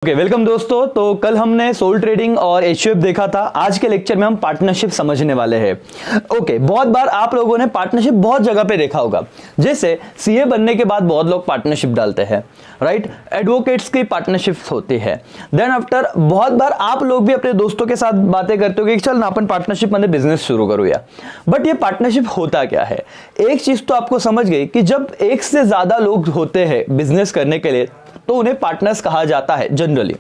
Welcome दोस्तों। तो कल हमने सोल ट्रेडिंग और एचयूएफ देखा था। आज के लेक्चर में हम पार्टनरशिप समझने वाले हैं। बहुत बार आप लोगों ने पार्टनरशिप बहुत जगह पे देखा होगा। जैसे सीए बनने के बाद बहुत लोग पार्टनरशिप डालते हैं, राइट। एडवोकेट्स की पार्टनरशिप्स होती है। देन आफ्टर बहुत बार आप लोग भी अपने दोस्तों के साथ बातें करते हो कि चल ना अपन पार्टनरशिप में बिजनेस शुरू करूया। बट ये पार्टनरशिप होता क्या है? एक चीज तो आपको समझ गई कि जब एक से ज्यादा लोग होते हैं बिजनेस करने के लिए तो उन्हें पार्टनर्स कहा जाता है जनरली,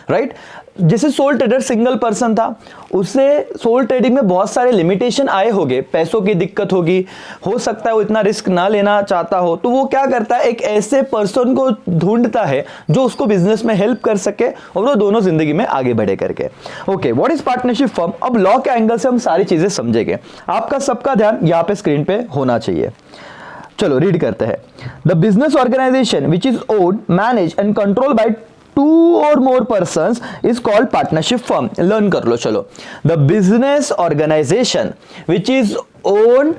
राइट। जैसे सोल ट्रेडर सिंगल पर्सन था, उससे सोल ट्रेडिंग में बहुत सारे लिमिटेशन आए होंगे, पैसों की दिक्कत होगी, हो सकता है वो इतना रिस्क ना लेना चाहता हो, तो वो क्या करता है, एक ऐसे पर्सन को ढूंढता है जो उसको बिजनेस में हेल्प कर सके और वो दोनों जिंदगी में आगे बढ़े करके। Okay, what is partnership firm? अब लॉ के एंगल से हम सारी चीजें समझेंगे। आपका सबका ध्यान यहाँ पे स्क्रीन पे होना चाहिए। चलो रीड करते हैं। The business organisation which is owned, manage and control by two और more persons is called partnership firm. Learn कर लो। चलो, the business organisation which is owned,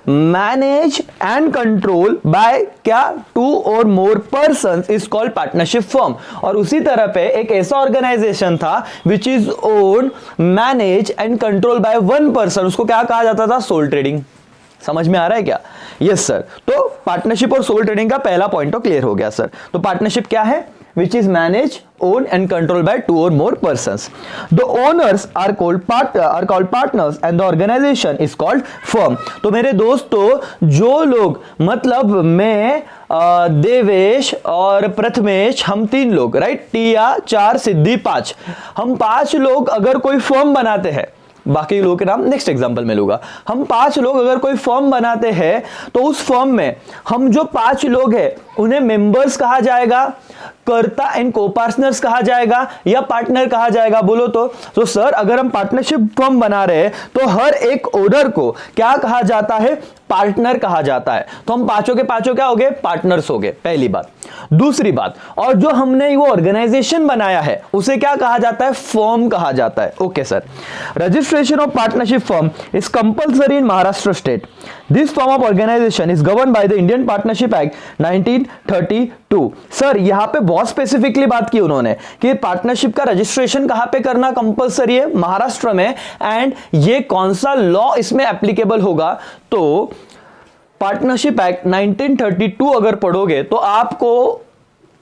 manage and control by क्या, टू और more persons is called partnership firm. और उसी तरह पे एक ऐसा ऑर्गेनाइजेशन था which is owned, manage and control by one person, उसको क्या कहा जाता था? Sole trading. समझ में आ रहा है क्या? Yes sir. तो पार्टनरशिप और सोल ट्रेडिंग का पहला पॉइंट तो क्लियर हो गया सर। तो पार्टनरशिप क्या है? Which is manage, own and control by two और more persons. The owners are called partners and the organisation is called firm. तो मेरे दोस्तों, जो लोग, मतलब मैं, देवेश और प्रथमेश, हम तीन लोग, राइट, टिया, चार, सिद्धि, पांच, हम पांच लोग अगर कोई फर्म बनाते हैं, बाकी लोगों के नाम नेक्स्ट एग्जांपल में लूंगा। हम पांच लोग अगर कोई फर्म बनाते हैं तो उस फर्म में हम जो पांच लोग हैं उन्हें मेंबर्स कहा जाएगा, कर्ता एंड को पार्टनर्स कहा जाएगा, या पार्टनर कहा जाएगा? बोलो तो सर, अगर हम पार्टनरशिप फर्म बना रहे हैं तो हर एक ओनर को क्या कहा जाता है? पार्टनर कहा जाता है। तो हम पांचों के पांचों क्या हो गए? पार्टनर्स हो गए, पहली बात। दूसरी बात, और जो हमने वो ऑर्गेनाइजेशन बनाया है उसे क्या कहा जाता है? फर्म कहा जाता है। Okay sir. Registration of partnership firm is compulsory in Maharashtra state. This form of organisation is govern by the Indian partnership act 1932। Sir, यहां पे बहुत स्पेसिफिकली बात की उन्होंने कि पार्टनरशिप का रजिस्ट्रेशन कहां पे करना कंपल्सरी है? महाराष्ट्र में। एंड ये कौन सा लॉ इसमें एप्लीकेबल होगा? तो पार्टनरशिप एक्ट 1932 अगर पढ़ोगे तो आपको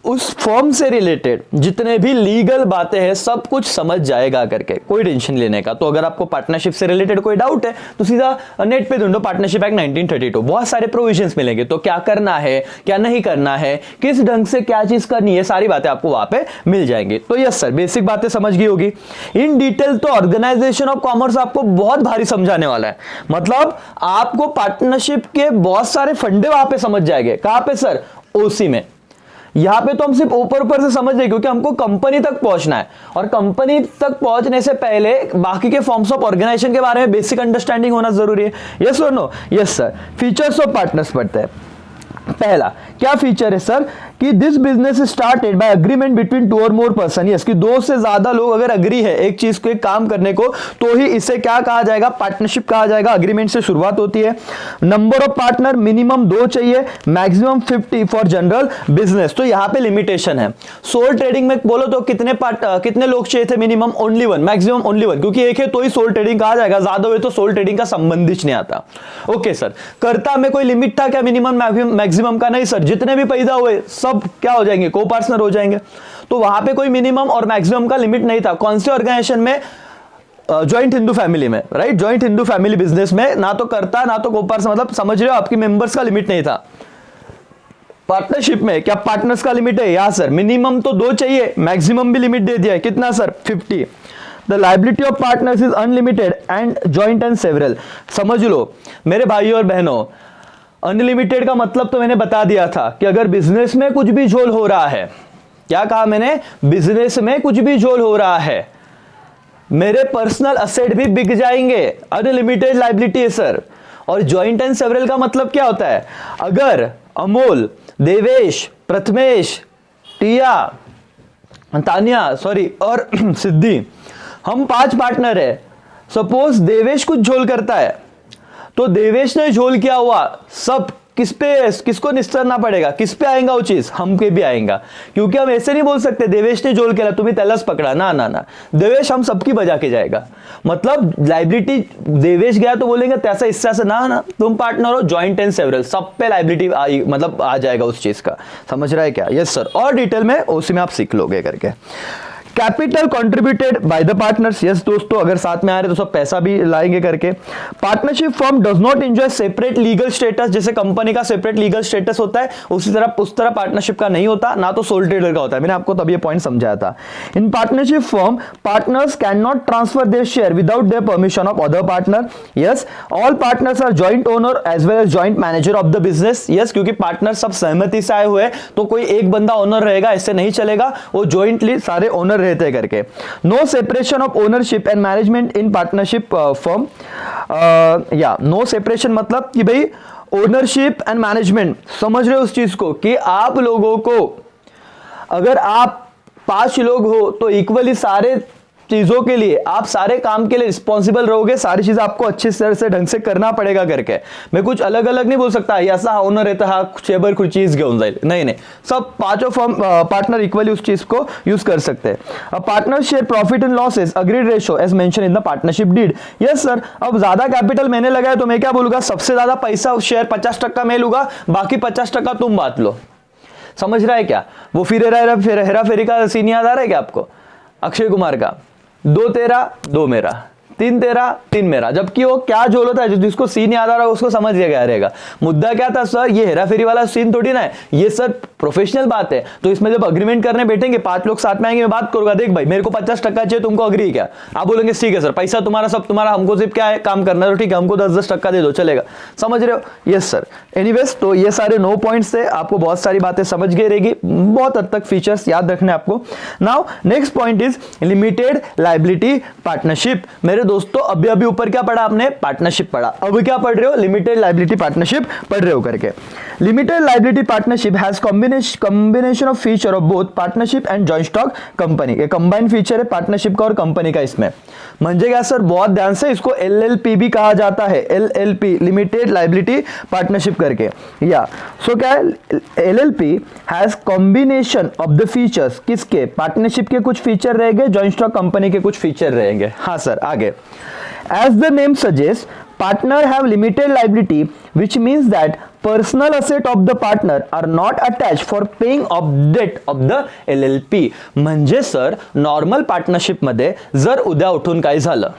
उस फर्म से रिलेटेड जितने भी लीगल बातें हैं सब कुछ समझ जाएगा करके, कोई टेंशन लेने का। तो अगर आपको पार्टनरशिप से रिलेटेड कोई डाउट है तो सीधा नेट पे ढूंढो पार्टनरशिप एक्ट 1932, बहुत सारे प्रोविजंस मिलेंगे। तो क्या करना है, क्या नहीं करना है, किस ढंग से क्या चीज करनी है, सारी बातें आपको वहां पे मिल जाएंगी। तो यस सर, बेसिक बातें समझ गई होगी। इन डिटेल तो ऑर्गेनाइजेशन ऑफ कॉमर्स आपको बहुत भारी समझाने वाला है। मतलब आपको पार्टनरशिप के बहुत सारे फंडे वहां पे समझ जाएंगे। कहां पे सर? ओसी में। यहां पे तो हम सिर्फ ऊपर ऊपर से समझ रहे क्योंकि हमको कंपनी तक पहुंचना है, और कंपनी तक पहुंचने से पहले बाकी के फॉर्म्स ऑफ ऑर्गेनाइजेशन के बारे में बेसिक अंडरस्टैंडिंग होना जरूरी है। यस और no? Yes sir. Features of partners पढ़ते हैं। पहला क्या फीचर है सर? कि this business started by agreement between two और मोर पर्सन। यस, कि दो से ज्यादा लोग अगर अग्री है एक चीज को, एक काम करने को, तो ही इसे क्या कहा जाएगा? पार्टनरशिप कहा जाएगा। अग्रीमेंट से शुरुआत होती है। नंबर ऑफ पार्टनर मिनिमम 2 चाहिए, मैक्सिमम 50 फॉर जनरल बिजनेस। तो यहाँ पे लिमिटेशन है। सोल ट्रेडिंग में बोलो तो कितने लोग चाहिए थे? Minimum only one, maximum only one, क्योंकि एक है तो ही सोल ट्रेडिंग कहा जाएगा, ज्यादा हुए तो सोल ट्रेडिंग का संबंध ही नहीं आता। Okay sir. कर्ता में कोई लिमिट था क्या मिनिमम मैक्सिमम का? नहीं सर, जितने भी पैदा हुए सब क्या हो जाएंगे? को पार्टनर हो जाएंगे। तो वहां पे कोई मिनिमम और मैक्सिमम का लिमिट नहीं था। कौन से ऑर्गेनाइजेशन में? जॉइंट हिंदू फैमिली में, right. Joint Hindu family business में ना तो करता ना तो को पार्टनर, मतलब समझ रहे हो, आपकी मेंबर्स का लिमिट नहीं था। पार्टनरशिप में क्या पार्टनर्स का लिमिट है? यहां सर मिनिमम तो 2 चाहिए, मैक्सिमम भी लिमिट दे दिया है। कितना sir? 50। The liability of partners is unlimited and joint and several। समझ लो मेरे भाइयों और बहनों, अनलिमिटेड का मतलब तो मैंने बता दिया था कि अगर बिजनेस में कुछ भी झोल हो रहा है, क्या कहा मैंने? बिजनेस में कुछ भी झोल हो रहा है, मेरे पर्सनल असेट भी बिक जाएंगे। अनलिमिटेड लाइबिलिटी है सर। और जॉइंट एंड सेवरल का मतलब क्या होता है? अगर अमोल, देवेश, प्रथमेश, टिया, तानिया और सिद्धि, हम 5 पार्टनर है। सपोज देवेश कुछ झोल करता है तो देवेश ने झोल किया हुआ सब किसको निस्तरना पड़ेगा, किस पे आएगा वो चीज, हम पे भी आएगा। क्योंकि हम ऐसे नहीं बोल सकते देवेश ने जोल केला तुम्हें तलस पकड़ा, ना ना ना, देवेश हम सबकी बजा के जाएगा। मतलब लाइबिलिटी देवेश गया तो बोलेंगे तैसा हिस्सा से, ना ना, तुम पार्टनर हो, जॉइंट एंड सेवरल, सब पे लाइबिलिटी मतलब आ जाएगा उस चीज का। समझ रहा है क्या? Yes sir. और डिटेल में उसी में आप सीख लोगे करके। Capital contributed by the partners, yes दोस्तों, अगर साथ में आ रहे तो सब पैसा भी लाएंगे करके। Partnership firm does not enjoy separate legal status, जैसे कंपनी का सेपरेट लीगल स्टेटस होता है उसी तरह उस तरह पार्टनरशिप का नहीं होता, ना तो सोल ट्रेडर का होता है। मैंने आपको तब ये पॉइंट समझाया था। In partnership firm partners can not transfer their share without their permission of other partner. Yes, all partners are joint owner as well as joint manager of the business. Yes, क्योंकि partner सब सहमति से आए हुए हैं, तो कोई एक बंदा ओनर रहेगा ऐसे नहीं चलेगा, वो जॉइंटली सारे ओनर रहते करके। No separation of ownership and management in partnership firm. या नो सेपरेशन मतलब कि भाई ओनरशिप एंड मैनेजमेंट, समझ रहे हो उस चीज को, कि आप लोगों को अगर आप 5 लोग हो तो इक्वली सारे चीजों के लिए, आप सारे काम के लिए रिस्पॉन्सिबल रहोगे, सारी चीजें आपको अच्छी तरह से ढंग से करना पड़ेगा करके। मैं कुछ अलग अलग नहीं बोल सकता ऐसा ओनर रहता हा चेबर कुछ चीज घेऊन जाईल, नहीं नहीं, सब 5 फर्म पार्टनर इक्वली उस चीज को यूज कर सकते हैं। Partner share profit and losses agreed ratio as mention in the partnership deed. Yes sir, अब ज्यादा कैपिटल मैंने लगाया तो मैं क्या बोलूंगा, सबसे ज्यादा पैसा शेयर 50% मैं लूंगा, बाकी 50% तुम बांट लो। समझ रहा है क्या? वो फिर हेरा फेरी का सीन याद आ रहा है क्या आपको, अक्षय कुमार का, 2 तेरा 2 मेरा, 3 तेरा 3 मेरा, जबकि वो क्या जोल होता है, जिसको सीन याद आ रहा है उसको समझ गया रहेगा। मुद्दा क्या था सर, ये हेरा फेरी वाला सीन थोड़ी ना है, ये सर प्रोफेशनल बात है। तो इसमें जब अग्रीमेंट करने बैठेंगे 5 लोग साथ में आएंगे, मैं बात करूंगा, देख भाई मेरे को 50% चाहिए, तुमको अग्री क्या? आप बोलेंगे ठीक है सर, पैसा तुम्हारा सब तुम्हारा, हमको सिर्फ क्या है काम करना है, तो ठीक है हमको 10-10% दे दो, चलेगा। समझ रहे हो? Yes sir. एनीवेज, तो ये सारे 9 पॉइंट्स थे, आपको बहुत सारी बातें समझ गई रहेगी, बहुत हद तक फीचर्स याद रखने आपको। Now next point is limited liability partnership. मेरे दोस्तों अभी अभी ऊपर क्या पढ़ा आपने, पार्टनरशिप पढ़ा, अब क्या पढ़ रहे हो, लिमिटेड लायबिलिटी पार्टनरशिप पढ़ रहे हो करके। Limited liability partnership has combination of feature of both partnership and joint stock company. ये कंबाइन फीचर है पार्टनरशिप का और कंपनी का। इसमें म्हणजे क्या सर, बहुत ध्यान से, इसको LLP भी कहा जाता है, LLP लिमिटेड लायबिलिटी पार्टनरशिप करके। या सो क्या है, LLP has combination of the features, किसके, पार्टनरशिप के कुछ फीचर रहेंगे, जॉइंट स्टॉक कंपनी के कुछ फीचर रहेंगे। हाँ सर, आगे। As the name suggests, partner have limited liability, which means that personal asset of the partner are not attached for paying off debt of the LLP. म्हणजे sir normal partnership मध्ये जर उद्या उठून काय झालं,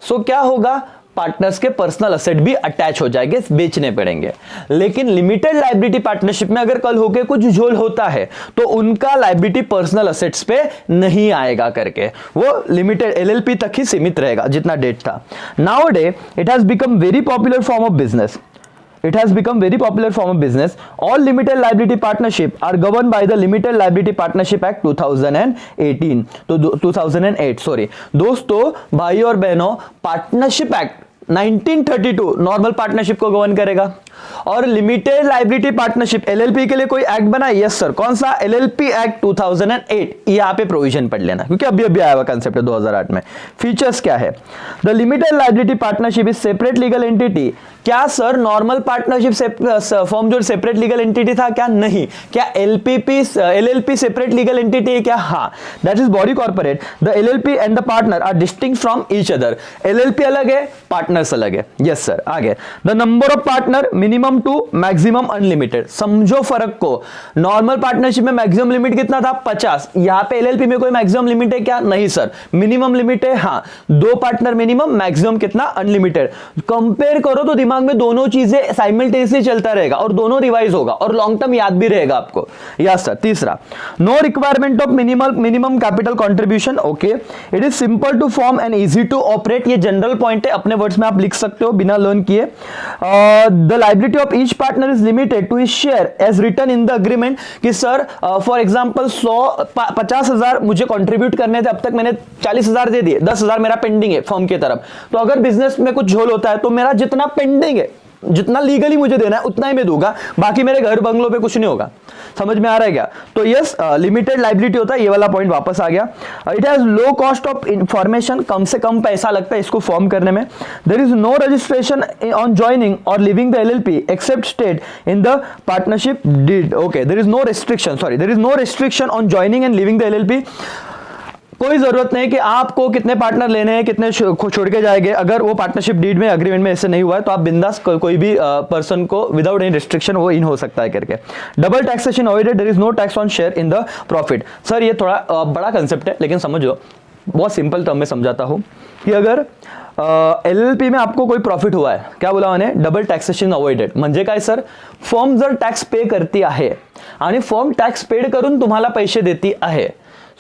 सो क्या होगा, पार्टनर्स के पर्सनल असेट भी अटैच हो जाएंगे, बेचने पड़ेंगे। लेकिन लिमिटेड लायबिलिटी पार्टनरशिप में अगर कल होके कुछ झोल होता है तो उनका लायबिलिटी पर्सनल असेट्स पे नहीं आएगा करके, वो लिमिटेड LLP तक ही सीमित रहेगा जितना डेट था। Nowadays it has become very popular form of business. It has become very popular form of business. All limited liability partnership are governed by the Limited Liability Partnership Act 2018. तो 2008 sorry दोस्तों, भाई और बहनों, पार्टनरशिप एक्ट 1932 नॉर्मल पार्टनरशिप को govern करेगा। और limited liability partnership LLP के लिए कोई एक्ट बना? Yes sir. कौन सा? LLP act 2008। यहाँ पे प्रोविजन पढ़ लेना क्योंकि अभी अभी आया हुआ कंसेप्ट है 2008 में। फीचर्स क्या है? The limited liability partnership is separate legal entity. क्या सर नॉर्मल पार्टनरशिप फॉर्म जो सेपरेट लीगल एंटिटी था क्या? नहीं। क्या LLP सेपरेट लीगल एंटिटी है क्या? हाँ। That is body corporate. The LLP and the partner are distinct from each other. LLP अलग है, पार्टनर्स अलग है। Yes sir. आगे, the number of partner minimum two maximum unlimited. समझो फर्क को। नॉर्मल पार्टनरशिप में मैक्सिमम लिमिट कितना था? 50। यहां पे LLP में कोई मैक्सिमम लिमिट है क्या? नहीं सर। मिनिमम लिमिट है, हाँ, 2 पार्टनर मिनिमम, मैक्सिमम कितना? अनलिमिटेड। कंपेयर करो तो दिमाग में दोनों चीजें साइमल्टेनियसली चलता रहेगा और दोनों रिवाइज होगा और लॉन्ग टर्म याद भी रहेगा आपको। Yes sir. तीसरा, no requirement of minimum capital contribution. Okay, it is simple to form and easy to operate. ये जनरल पॉइंट है, अपने वर्ड्स में आप लिख सकते हो बिना लर्न किए। The liability of each partner is limited to his share as written in the agreement. कि सर फॉर एग्जांपल 50,000 मुझे कंट्रीब्यूट करने थे, अब तक मैंने 40,000 दे दिए, 10,000 मेरा पेंडिंग है फर्म की तरफ। तो अगर बिजनेस में कुछ झोल होता है तो मेरा जितना पेंडिंग है जितना लीगली मुझे देना है उतना ही मैं दूंगा, बाकी मेरे घर बंगलों पे कुछ नहीं होगा। समझ में आ रहा है क्या? तो यस, लिमिटेड लाइबिलिटी होता है, ये वाला पॉइंट वापस आ गया। It has low cost of information, कम से कम पैसा लगता है इसको फॉर्म करने में। There is no registration on joining और leaving the LLP except state in the partnership deed. Okay, there is no restriction, sorry, there is no restriction on joining and leaving the LLP. कोई जरूरत नहीं कि आपको कितने partner लेने हैं, कितने छोड़ के जाएंगे। अगर वो पार्टनरशिप डीड में एग्रीमेंट में ऐसे नहीं हुआ है तो आप बिंदास कोई भी पर्सन को विदाउट एनी रिस्ट्रिक्शन वो इन हो सकता है करके। Double taxation avoided, there is no tax on share in the profit. Sir ये थोड़ा बड़ा कंसेप्ट है, लेकिन समझो, बहुत सिंपल टर्म में समझाता हूं कि अगर एलएलपी में आपको कोई प्रॉफिट हुआ है, क्या बोला मैंने, डबल टॅक्सेशन अवॉइडेड। म्हणजे काय सर, फर्म जर टॅक्स पे करती आहे आणि फर्म टॅक्स पेड करून तुम्हाला पैसे देती आहे,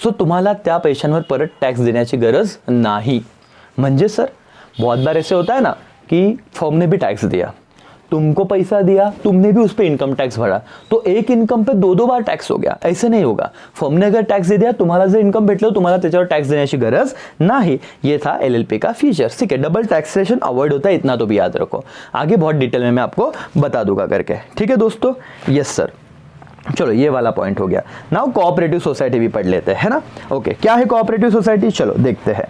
सो तुम्हाला त्या पैशांवर परत टॅक्स देण्याची गरज नाही। म्हणजे सर बहुत बार ऐसे होता है ना कि फर्म ने भी टैक्स दिया, तुमको पैसा दिया, तुमने भी उस पर इनकम टैक्स भरा, तो एक इनकम पे दो बार टैक्स हो गया। ऐसे नहीं होगा, फर्म ने अगर टैक्स दे दिया, तुम्हाला जर इनकम भेटलं, तुम्हाला त्याच्यावर टैक्स देण्याची गरज नाही। ये था एलएलपी का फीचर, ठीक है। डबल टैक्सेशन अवॉइड होता है, इतना तो भी याद रखो। आगे बहुत डिटेल में मैं आपको बता दूंगा करके, ठीक है दोस्तों। यस सर, चलो ये वाला पॉइंट हो गया। नाउ कोऑपरेटिव सोसाइटी भी पढ़ लेते हैं ना। ओके, क्या है कोऑपरेटिव सोसाइटी, चलो देखते हैं।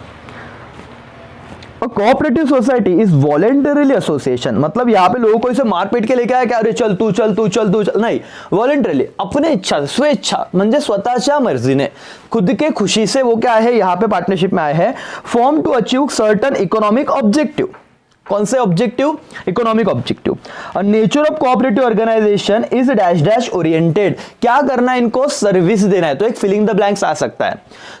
Cooperative society is voluntarily association, मतलब यहाँ पे लोगों को इसे मार पीट के लेके आया कि अरे चल तू चल तू चल तू चल, नहीं, वॉलेंटरीली, अपने इच्छा, स्वेच्छा, म्हणजे स्वतःच्या मर्जीने, खुद के खुशी से वो क्या है यहाँ पे पार्टनरशिप में आए हैं। Form to achieve certain economic objective. कौन से objective, economic objective. Nature of cooperative organisation is dash dash oriented, क्या करना है इनको, सर्विस देना है, तो एक फिलिंग द ब्लैंक्स आ सकता है।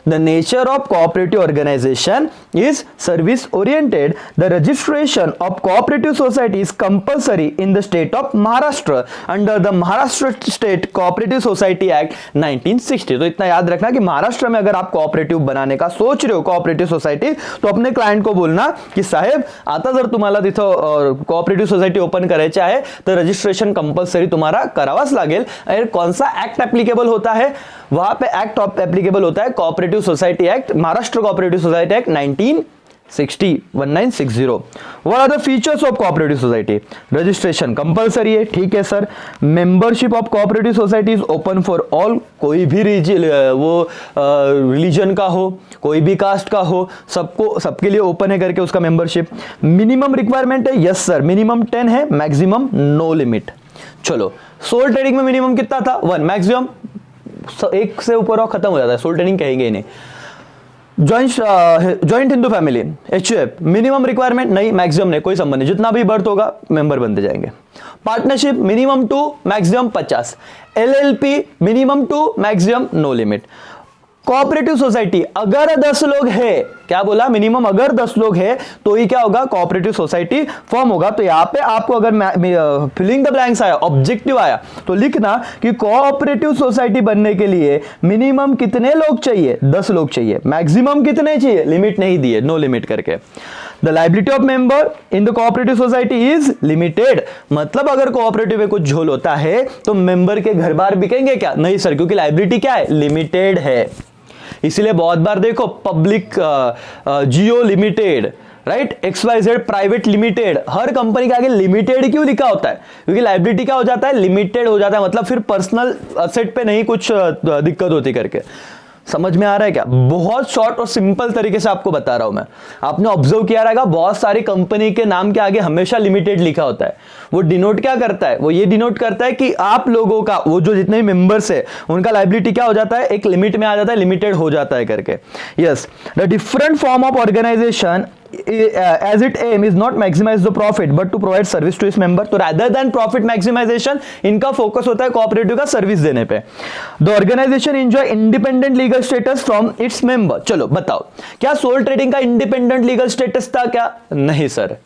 The nature of cooperative organisation is service oriented. The registration of cooperative society is compulsory in the state of Maharashtra under the Maharashtra state cooperative society act 1960। तो इतना याद रखना कि महाराष्ट्र में अगर आप कोऑपरेटिव बनाने का सोच रहे हो, कोऑपरेटिव सोसाइटी, तो अपने क्लाइंट को बोलना कि साहेब आता जर तुम्हाला तिथं कोऑपरेटिव सोसाइटी ओपन करायची आहे तर रजिस्ट्रेशन कंपल्सरी तुम्हारा करावाच लागेल। और कौन सा एक्ट एप्लीकेबल होता है, वहां पे एक्ट एप्लीकेबल होता है cooperative society act, Maharashtra cooperative society act 1960। What are the features of cooperative society? Registration compulsory है, ठीक है sir. Membership of cooperative society is open for all, कोई भी रिलीजन का हो, कोई भी कास्ट का हो, सबको, सबके लिए ओपन है करके उसका मेंबरशिप। मिनिमम रिक्वायरमेंट है, यस सर, मिनिमम 10 है, मैक्सिमम नो लिमिट। चलो, सोल ट्रेडिंग में मिनिमम कितना था, 1, मैक्सिमम 1 से ऊपर और खत्म हो जाता है, सोल ट्रेडिंग कहेंगे ही नहीं। Joint Hindu family, HUF, minimum requirement नहीं, मैक्सिमम नहीं, कोई संबंध नहीं, जितना भी बर्थ होगा मेंबर बनते जाएंगे। Partnership minimum 2, maximum 50। LLP minimum 2, maximum no limit. Cooperative society अगर 10 लोग है, क्या बोला, मिनिमम अगर 10 लोग है तो ही क्या होगा, कोऑपरेटिव सोसाइटी फॉर्म होगा। तो यहाँ पे आपको अगर फिलिंग द ब्लैंक्स आया, ऑब्जेक्टिव आया, तो लिखना कि कोऑपरेटिव सोसाइटी बनने के लिए मिनिमम कितने लोग चाहिए, 10 लोग चाहिए। मैक्सिमम कितने चाहिए, लिमिट नहीं दिए, नो लिमिट करके। The liability of member in the cooperative society is limited, मतलब अगर कोऑपरेटिव में कुछ झोल होता है तो मेंबर के घर बार बिकेंगे क्या, नहीं सर, क्योंकि लाइबिलिटी क्या है, लिमिटेड है। इसीलिए बहुत बार देखो public Jio limited, right, XYZ private limited, हर कंपनी के आगे लिमिटेड क्यों लिखा होता है, क्योंकि लाइबिलिटी क्या हो जाता है, लिमिटेड हो जाता है, मतलब फिर पर्सनल असेट पे नहीं कुछ दिक्कत होती करके। समझ में आ रहा है क्या, बहुत शॉर्ट और सिंपल तरीके से आपको बता रहा हूं मैं। आपने ऑब्जर्व किया रहेगा बहुत सारी कंपनी के नाम के आगे हमेशा लिमिटेड लिखा होता है। वो डिनोट क्या करता है, वो ये डिनोट करता है कि आप लोगों का, वो जो जितने भी मेंबर्स है उनका लाइबिलिटी क्या हो जाता है, एक लिमिट में आ जाता है, लिमिटेड हो जाता है करके। Yes, the different form of organisation as its aim is not maximize the profit but to provide service to its member। तो rather than profit maximization इनका फोकस होता है कोऑपरेटिव का सर्विस देने पे। The organization enjoy independent legal status from its member। चलो बताओ, क्या सोल ट्रेडिंग का इंडिपेंडेंट लीगल स्टेटस था क्या, नहीं सर।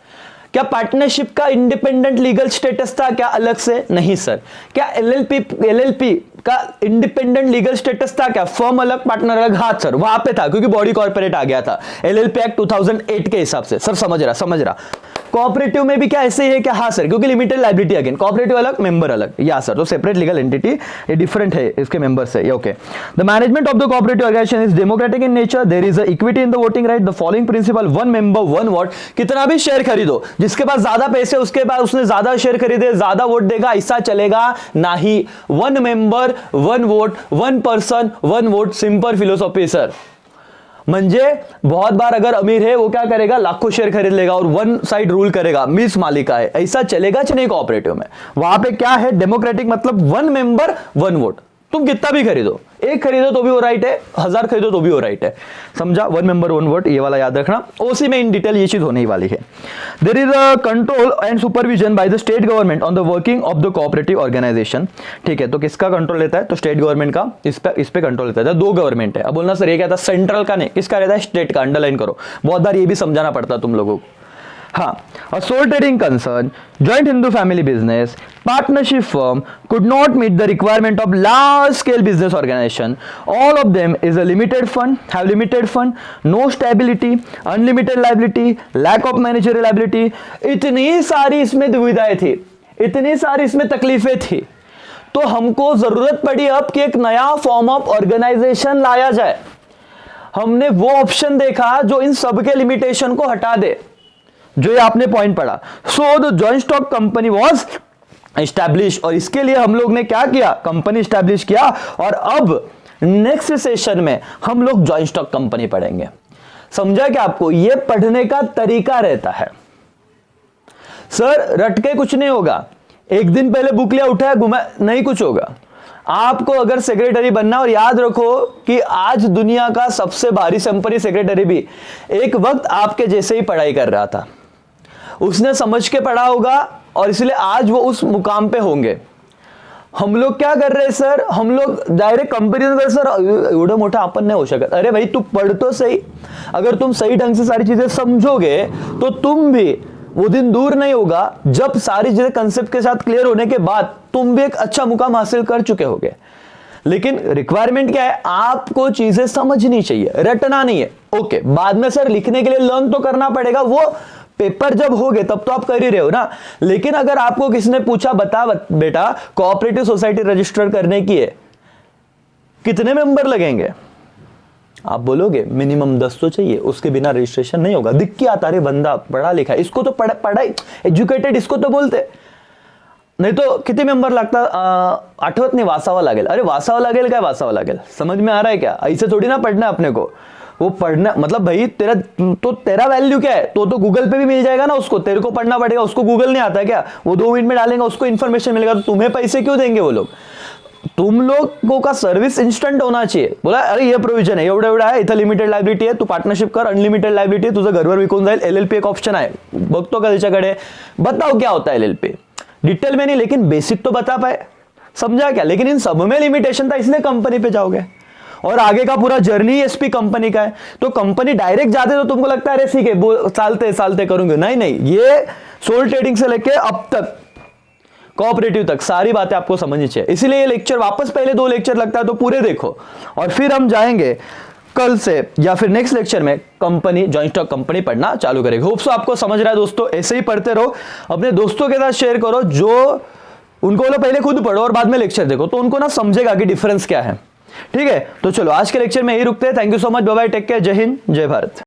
क्या पार्टनरशिप का इंडिपेंडेंट लीगल स्टेटस था क्या अलग से, नहीं सर। क्या एलएलपी का इंडिपेंडेंट लीगल स्टेटस था क्या? फर्म अलग, पार्टनर अलग। हाँ सर, वहां पे था क्योंकि बॉडी कॉर्पोरेट आ गया था एलएलपी एक्ट 2008 के हिसाब से। सर समझ रहा। कोऑपरेटिव में भी क्या ऐसे ही है क्या? हाँ सर, क्योंकि लिमिटेड लायबिलिटी अगेन, कोऑपरेटिव अलग, मेंबर अलग। या सर, तो सेपरेट लीगल एंटिटी, ये डिफरेंट है इसके मेंबर से। ये okay. The management of the cooperative organisation is democratic in nature, there is equity in the voting right, the following principle, one member one vote. कितना भी share खरीदो, जिसके पास ज्यादा पैसे उसके पास उसने ज्यादा शेयर खरीदे ज्यादा वोट देगा, ऐसा चलेगा नहीं। One member one vote, one person one vote, simple philosophy sir. म्हणजे बहुत बार अगर अमीर है वो क्या करेगा, लाखों शेयर खरीद लेगा और वन साइड रूल करेगा, मिस मालिका है, ऐसा चलेगा कि नहीं कोऑपरेटिव में? वहां पे क्या है, डेमोक्रेटिक मतलब वन मेंबर वन वोट। तुम कितना भी खरीदो, एक खरीदो तो भी वो राइट है, 1000 खरीदो तो भी वो राइट है। समझा? वन मेंबर वन वोट, ये वाला याद रखना। ओसी में इन डिटेल ये चीज होने ही वाली है। There is a control and supervision by the state government on the working of the cooperative organisation. ठीक है, तो किसका कंट्रोल लेता है? तो स्टेट गवर्नमेंट का इस पे कंट्रोल लेता है। दो गवर्नमेंट है। अब बोलना सर ये क्या था, सेंट्रल का नहीं, किसका रहता है? स्टेट का। अंडरलाइन करो, बहुत बार ये भी समझाना पड़ता तुम लोगों को। हाँ, a sole trading concern, joint Hindu family business, partnership firm could not meet the requirement of large scale business organization. All of them is a limited fund, have limited fund, no stability, unlimited liability, lack of managerial liability. इतनी सारी इसमें दुविधाएं थी, इतनी सारी इसमें तकलीफें थी, तो हमको जरूरत पड़ी अब कि एक नया फॉर्म ऑफ ऑर्गेनाइजेशन लाया जाए। हमने वो ऑप्शन देखा जो इन सब के लिमिटेशन को हटा दे, जो ये आपने पॉइंट पढ़ा। So the joint stock company was establish, और इसके लिए हम लोग ने क्या किया, कंपनी एस्टैब्लिश किया। और अब नेक्स्ट सेशन में हम लोग जॉइंट स्टॉक कंपनी पढ़ेंगे। समझा क्या आपको? ये पढ़ने का तरीका रहता है सर, रट के कुछ नहीं होगा। एक दिन पहले बुक लिया उठाया घुमा, नहीं कुछ होगा। आपको अगर सेक्रेटरी बनना, और याद रखो कि आज दुनिया का सबसे भारी संपत्ति सेक्रेटरी भी एक वक्त आपके जैसे ही पढ़ाई कर रहा था, उसने समझ के पढ़ा होगा और इसलिए आज वो उस मुकाम पे होंगे। हम लोग क्या कर रहे हैं सर, हम लोग डायरेक्ट कंपैरिजन कर, सर एवढं मोठं आपण नहीं हो शकत। अरे भाई तू पढ़ तो सही, अगर तुम सही ढंग से सारी चीजें समझोगे तो तुम भी, वो दिन दूर नहीं होगा जब सारी चीजें कंसेप्ट के साथ क्लियर होने के बाद तुम भी एक अच्छा मुकाम हासिल कर चुके होगे। लेकिन रिक्वायरमेंट क्या है, आपको चीजें समझनी चाहिए, रटना नहीं है। ओके, बाद में सर लिखने के लिए लर्न तो करना पड़ेगा, वो पेपर जब हो गए तब तो आप कर ही रहे हो ना। लेकिन अगर आपको किसी ने पूछा, बता बेटा कोऑपरेटिव सोसाइटी रजिस्टर करने की है, कितने मेंबर लगेंगे? आप बोलोगे मिनिमम 10 तो चाहिए, उसके बिना रजिस्ट्रेशन नहीं होगा। दिख के आता रे बंदा पढ़ा लिखा, इसको तो पढ़ाई एज्युकेटेड इसको तो बोलते, नहीं तो किती मेंबर लागता? आठवत नहीं, वासावा लागेल। अरे वासावा लागेल काय, वासावा लागेल, समझ में आ रहा है क्या? ऐसे थोड़ी ना पढ़ना है अपने को। वो पढ़ना मतलब भाई तेरा वैल्यू क्या है, तो गूगल पे भी मिल जाएगा ना उसको, तेरे को पढ़ना पड़ेगा, उसको गूगल नहीं आता क्या? वो 2 मिनट में डालेंगे, उसको इन्फॉर्मेशन मिलेगा, तो तुम्हें पैसे क्यों देंगे वो लोग? तुम लोगों का सर्विस इंस्टंट होना चाहिए। बोला अरे ये प्रोविजन आहे, एवढा आहे, इथं लिमिटेड लायबिलिटी आहे, तू पार्टनरशिप कर, अनलिमिटेड लायबिलिटी आहे, तुझं घरवर विकून जाईल, एलएलपी एक ऑप्शन आहे, बघतो का त्याच्याकडे? बताओ क्या होता है एलएलपी, डिटेल में नहीं, लेकिन बेसिक तो बता पाए। समझा क्या? लेकिन इन सब में लिमिटेशन था, इसलिए कंपनी पे जाओगे और आगे का पूरा जर्नी एसपी कंपनी का है। तो कंपनी डायरेक्ट जाते तो तुमको लगता है अरे ठीक है सालते सालते करूंगे, नहीं, ये सोल ट्रेडिंग से लेके अब तक कोऑपरेटिव तक सारी बातें आपको समझनी चाहिए। इसीलिए ये लेक्चर वापस पहले 2 लेक्चर लगता है तो पूरे देखो, और फिर हम जाएंगे कल से या फिर नेक्स्ट लेक्चर में कंपनी, जॉइंट स्टॉक कंपनी पढ़ना चालू करेंगे। होप सो आपको समझ रहा है दोस्तों। ऐसे ही पढ़ते रहो, अपने दोस्तों के साथ शेयर करो, जो उनको बोलो पहले खुद पढ़ो और बाद में लेक्चर देखो, तो उनको ना समझेगा कि डिफरेंस क्या है। ठीक है, तो चलो आज के लेक्चर में यही रुकते हैं। Thank you so much, bye bye, take care, जय हिंद, जय भारत।